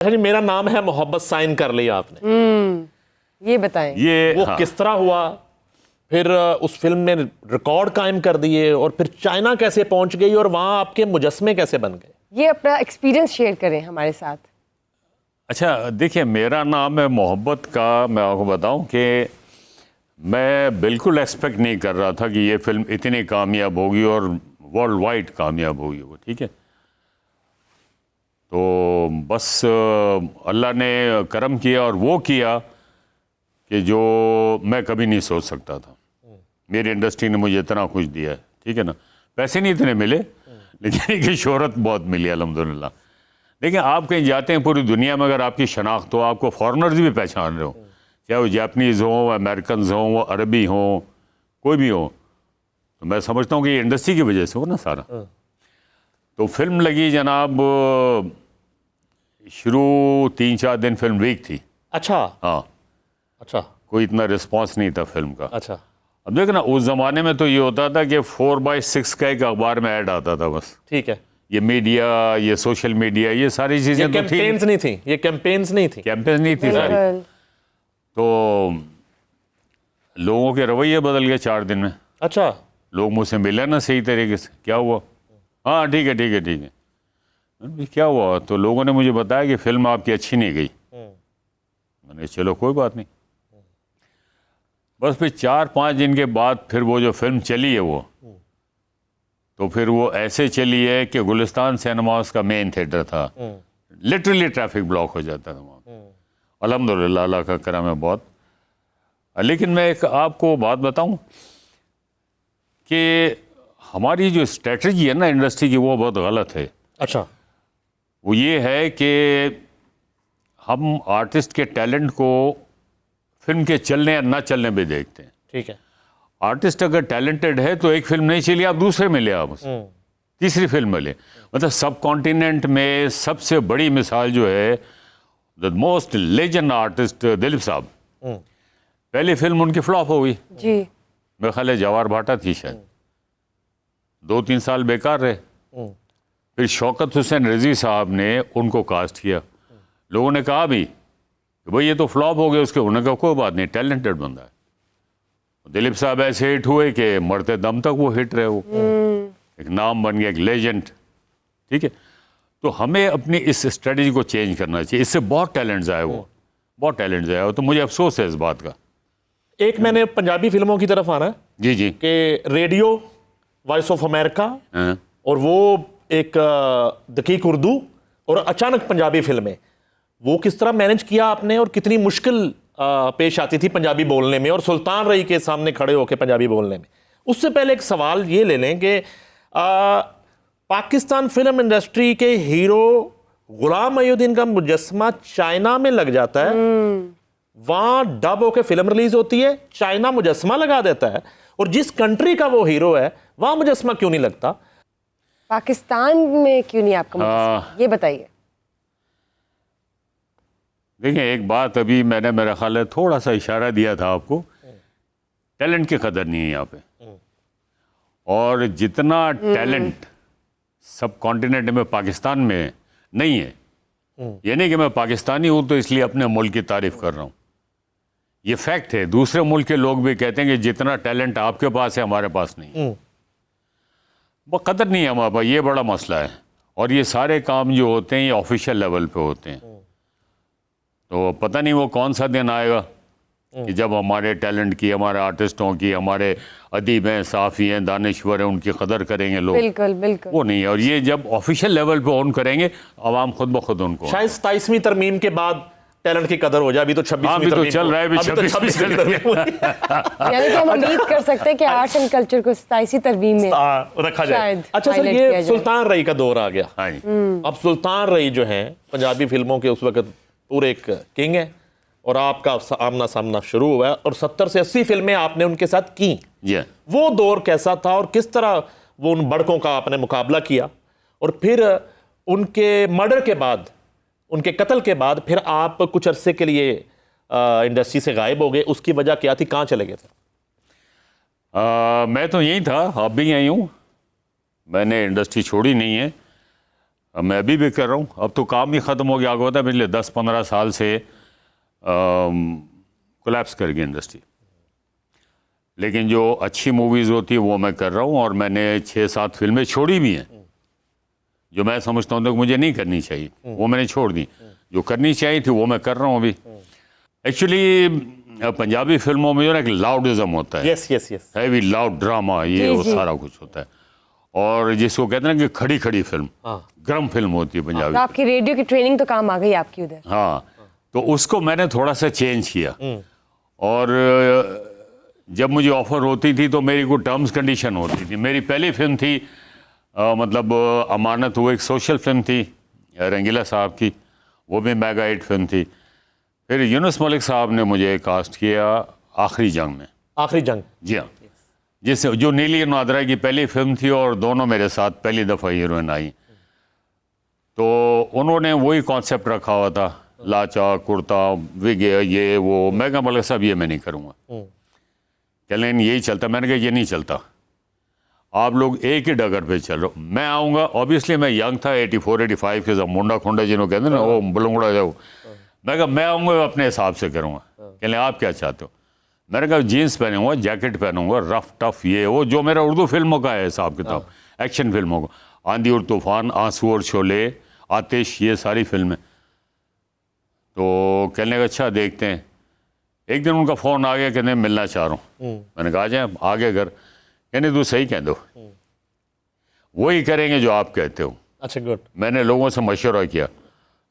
अच्छा जी, मेरा नाम है मोहब्बत साइन कर लिया आपने, ये बताएं ये वो किस तरह हुआ, फिर उस फिल्म ने रिकॉर्ड कायम कर दिए और फिर चाइना कैसे पहुंच गई और वहां आपके मुजस्मे कैसे बन गए? ये अपना एक्सपीरियंस शेयर करें हमारे साथ। अच्छा देखिए, मेरा नाम है मोहब्बत का, मैं आपको बताऊं कि मैं बिल्कुल एक्सपेक्ट नहीं कर रहा था कि ये फिल्म इतनी कामयाब होगी और वर्ल्ड वाइड कामयाब होगी वो, ठीक है। तो बस अल्लाह ने करम किया और वो किया कि जो मैं कभी नहीं सोच सकता था। मेरी इंडस्ट्री ने मुझे इतना कुछ दिया है, ठीक है ना। पैसे नहीं इतने मिले, लेकिन कि शोहरत बहुत मिली अल्हम्दुलिल्लाह। देखिए, आप कहीं जाते हैं पूरी दुनिया में, अगर आपकी शनाख्त हो, आपको फॉरेनर्स भी पहचान रहे हो, चाहे वो जापानीज़ हो, अमेरिकन हो, वो अरबी हो, कोई भी हो, तो मैं समझता हूँ कि ये इंडस्ट्री की वजह से हो ना सारा। तो फिल्म लगी जनाब, शुरू 3-4 दिन फिल्म वीक थी। अच्छा। हाँ, अच्छा। कोई इतना रिस्पांस नहीं था फिल्म का। अच्छा। अब देखो ना, उस ज़माने में तो ये होता था कि 4/6 का एक अखबार में ऐड आता था बस। ठीक है। ये मीडिया, ये सोशल मीडिया, ये सारी ये चीज़ें तो थी, कैंपेन्स नहीं थी, ये कैंपेन्स नहीं थी, कैंपेन नहीं थी सारी। बिल्कुल। तो लोगों के रवैये बदल गए 4 दिन में। अच्छा। लोग मुझसे मिले ना सही तरीके से, क्या हुआ? हाँ ठीक है ठीक है ठीक है। मैंने कहा, क्या हुआ? तो लोगों ने मुझे बताया कि फिल्म आपकी अच्छी नहीं गई। मैंने कहा, चलो कोई बात नहीं। बस फिर 4-5 दिन के बाद फिर वो जो फिल्म चली है वो, तो फिर वो ऐसे चली है कि गुलिस्तान सिनेमास का मेन थिएटर था, लिटरली ट्रैफिक ब्लॉक हो जाता था वहाँ। अल्हम्दुलिल्लाह, अल्लाह का करम है बहुत। लेकिन मैं एक आपको बात बताऊं कि हमारी जो स्ट्रेटजी है ना इंडस्ट्री की, वो बहुत गलत है। अच्छा। वो ये है कि हम आर्टिस्ट के टैलेंट को फिल्म के चलने या ना चलने पे देखते हैं। ठीक है। आर्टिस्ट अगर टैलेंटेड है तो एक फिल्म नहीं चली, आप दूसरे में ले, आप तीसरी फिल्म में ले। मतलब सब कॉन्टिनेंट में सबसे बड़ी मिसाल जो है, the most legend artist Dilip साहब, पहली फिल्म उनकी फ्लॉप हो गई जी। मेरे ख्याल है जवाहर भाटा थी शायद। 2-3 साल बेकार रहे। फिर शौकत हुसैन रिजवी साहब ने उनको कास्ट किया। लोगों ने कहा भी कि भाई ये तो फ्लॉप हो गया उसके, उन्होंने कहा कोई बात नहीं, टैलेंटेड बंदा है। दिलीप साहब ऐसे हिट हुए कि मरते दम तक वो हिट रहे, वो एक नाम बन गया, एक लेजेंड, ठीक है। तो हमें अपनी इस स्ट्रेटजी को चेंज करना चाहिए। इससे बहुत टैलेंट्स आए, वो बहुत टैलेंट्स आए, तो मुझे अफसोस है इस बात का। एक मैंने पंजाबी फिल्मों की तरफ आना जी जी। कि रेडियो, वॉइस ऑफ अमेरिका, हाँ। और वो एक दकीक उर्दू और अचानक पंजाबी फिल्में, वो किस तरह मैनेज किया आपने और कितनी मुश्किल पेश आती थी पंजाबी बोलने में और सुल्तान रई के सामने खड़े होकर पंजाबी बोलने में? उससे पहले एक सवाल ये ले लें कि पाकिस्तान फिल्म इंडस्ट्री के हीरो गुलाम मोहिउद्दीन का मुजस्मा चाइना में लग जाता है, वहां डब होकर फिल्म रिलीज होती है, चाइना मुजस्मा लगा देता है, और जिस कंट्री का वो हीरो है वहां मुजस्मा क्यों नहीं लगता? पाकिस्तान में क्यों नहीं आपका मुजस्मा? ये बताइए। देखिए, एक बात अभी मैंने, मेरा ख्याल है थोड़ा सा इशारा दिया था आपको, टैलेंट की कदर नहीं है यहाँ पे। और जितना टैलेंट सब कॉन्टिनेंट में, पाकिस्तान में नहीं है। ये नहीं कि मैं पाकिस्तानी हूँ तो इसलिए अपने मुल्क की तारीफ कर रहा हूँ, ये फैक्ट है। दूसरे मुल्क के लोग भी कहते हैं कि जितना टैलेंट आपके पास है हमारे पास नहीं, वो कदर नहीं है हमारे पास, ये बड़ा मसला है। और ये सारे काम जो होते हैं ये ऑफिशियल लेवल पे होते हैं। तो पता नहीं वो कौन सा दिन आएगा कि जब हमारे टैलेंट की, हमारे आर्टिस्टों की, हमारे अदीब हैं, साफ़ी हैं, दानिश्वर हैं, उनकी कदर करेंगे लोग। बिल्कुल बिल्कुल। वो नहीं है। और ये जब ऑफिशियल लेवल पे ऑन करेंगे, आवाम खुद ब खुद उनको, शायद 27वीं तरमीम के बाद टैलेंट की कदर हो जाए। अभी तो 26वीं तो तरमीम चल रहा है, अभी 26वीं तरमीम यानी कि हम उम्मीद कर सकते हैं कि आर्ट एंड कल्चर को 27वीं तरमीम में रखा जाए। शायद अच्छा सर, highlight किया ये जाए। सुल्तान रई का दौर आ गया। हाँ जी। अब सुल्तान रई जो है पंजाबी फिल्मों के उस वक्त पूरे एक किंग है, और आपका आमना सामना शुरू हुआ है और 70 से 80 फिल्में आपने उनके साथ की। जी। वो दौर कैसा था और किस तरह वो उन बड़कों का आपने मुकाबला किया? और फिर उनके मर्डर के बाद, उनके कत्ल के बाद फिर आप कुछ अरसे के लिए इंडस्ट्री से गायब हो गए, उसकी वजह क्या थी? कहाँ चले गए थे? मैं तो यहीं था, अब भी यहीं हूँ, मैंने इंडस्ट्री छोड़ी नहीं है। अब मैं अभी भी कर रहा हूँ, अब तो काम ही ख़त्म हो गया। आगे होता है पिछले 10-15 साल से कोलैप्स कर गई इंडस्ट्री, लेकिन जो अच्छी मूवीज़ होती है वो मैं कर रहा हूँ। और मैंने 6-7 फिल्में छोड़ी भी हैं जो मैं समझता हूँ कि मुझे नहीं करनी चाहिए, वो मैंने छोड़ दी। जो करनी चाहिए थी वो मैं कर रहा हूँ अभी। एक्चुअली पंजाबी फिल्मों में जो ना एक लाउडिज्म होता है, yes yes yes, heavy loud drama, ये जी, वो जी। सारा कुछ होता है। और जिसको कहते हैं ना कि खड़ी खड़ी फिल्म, हाँ। गर्म फिल्म होती है पंजाबी। तो आपकी रेडियो की ट्रेनिंग तो काम आ गई आपकी उधर। हाँ, तो उसको मैंने थोड़ा सा चेंज किया। और जब मुझे ऑफर होती थी तो मेरी कोई टर्म्स कंडीशन होती थी। मेरी पहली फिल्म थी मतलब अमानत, वो एक सोशल फिल्म थी रंगीला साहब की, वो भी मेगा हिट फिल्म थी। फिर यूनुस मलिक साहब ने मुझे कास्ट किया आखिरी जंग में। आखिरी जंग, जी हाँ, जिससे जो नीली नादरा की पहली फिल्म थी और दोनों मेरे साथ पहली दफ़ा हीरोइन आई। तो उन्होंने वही कॉन्सेप्ट रखा हुआ था, लाचा कुर्ता विग ये वो। मैं कहा मलिक साहब ये मैं नहीं करूँगा, कह लेकिन यही चलता। मैंने कहा ये नहीं चलता, आप लोग एक ही डगर पे चल रहे हो। मैं आऊँगा, ऑब्वियसली मैं यंग था, 84-85 के, सब मुंडा खुंडा जिन्होंने कहते हैं ना, वो बुलंगड़ा जाओ। मैं कहा मैं आऊँगा अपने हिसाब से करूँगा। कह लें आप क्या चाहते हो? मैंने कहा जीन्स पहनूंगा, जैकेट पहनूंगा, रफ टफ ये वो, जो मेरा उर्दू फिल्मों का है हिसाब किताब, एक्शन फिल्मों का, आंधी और तूफान, आंसू और शोले, आतिश, ये सारी फिल्में। तो कहने का अच्छा देखते हैं। एक दिन उनका फ़ोन आ गया, कहने मिलना चाह रहा हूँ। मैंने कहा जाए आगे घर, कहने तू सही कह दो, वही करेंगे जो आप कहते हो। अच्छा गुड। मैंने लोगों से मशवरा किया,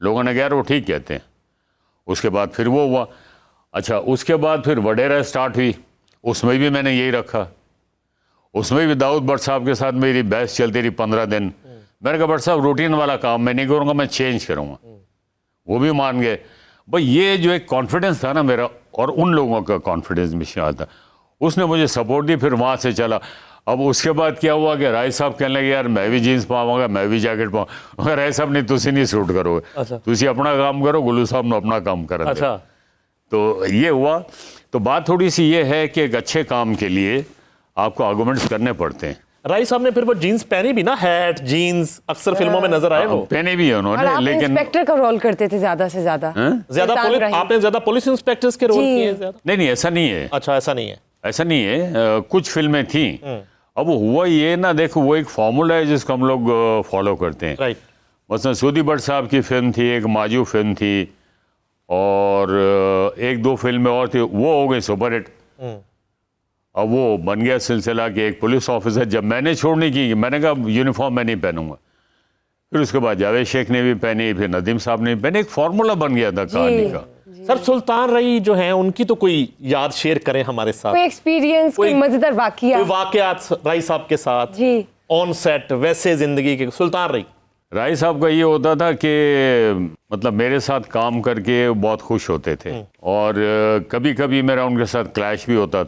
लोगों ने कहा यार वो ठीक कहते हैं। उसके बाद फिर वो हुआ। अच्छा, उसके बाद फिर वडेरा स्टार्ट हुई, उसमें भी मैंने यही रखा। उसमें भी दाऊद भट्ट साहब के साथ मेरी बहस चलती रही 15 दिन। मैंने कहा भट्ट साहब रूटीन वाला काम मैं नहीं करूँगा, मैं चेंज करूँगा। वो भी मान गए। भाई ये जो एक कॉन्फिडेंस था ना मेरा, और उन लोगों का कॉन्फिडेंस भी आता, उसने मुझे सपोर्ट दी। फिर वहाँ से चला। अब उसके बाद क्या हुआ कि राय साहब कहने लगे यार मैं भी जीन्स पावांगा, मैं भी जैकेट पाऊँगा। राय साहब नहीं, तुसी नहीं सूट करोगे, अच्छा। तुसी अपना काम करो, गुल्लू साहब ने अपना काम कर। अच्छा, तो ये हुआ। तो बात थोड़ी सी ये है कि एक अच्छे काम के लिए आपको आर्गुमेंट्स करने पड़ते हैं। राय साहब ने फिर वो जीन्स पहनी भी ना, हैट जीन्स अक्सर फिल्मों में नजर आए वो। पहने भी है और उन्होंने, आप लेकिन इंस्पेक्टर का रोल करते थे ज्यादा से ज्यादा। ज्यादा सुल्तान रहीम। आपने ज्यादा पुलिस इंस्पेक्टर्स के रोल जी। किए हैं ज्यादा। नहीं ऐसा नहीं है, अच्छा, ऐसा नहीं है। ऐसा नहीं है। कुछ फिल्में थी। अब हुआ ये ना, देखो वो एक फॉर्मूला है जिसको हम लोग फॉलो करते हैं। राइट। मसलन सूदी भट्ट साहब की फिल्म थी, एक माजू फिल्म थी, और एक दो फिल्में और थी, वो हो गई सुपरहिट। अब वो बन गया सिलसिला कि एक पुलिस ऑफिसर, जब मैंने छोड़ने की, मैंने कहा यूनिफॉर्म मैं नहीं पहनूंगा। फिर उसके बाद जावेद शेख ने भी पहनी, फिर नदीम साहब ने भी पहनी। एक फार्मूला बन गया था कहानी का। सर सुल्तान रही जो हैं उनकी तो कोई याद शेयर करें हमारे साथ, कोई एक्सपीरियंस, कोई मजेदार वाकया। कोई वाकयात राय साहब के साथ जी। ऑन सेट, वैसे जिंदगी के। सुल्तान रही राय साहब का ये होता था कि मतलब मेरे साथ काम करके बहुत खुश होते थे, और कभी कभी मेरा उनके साथ क्लैश भी होता था।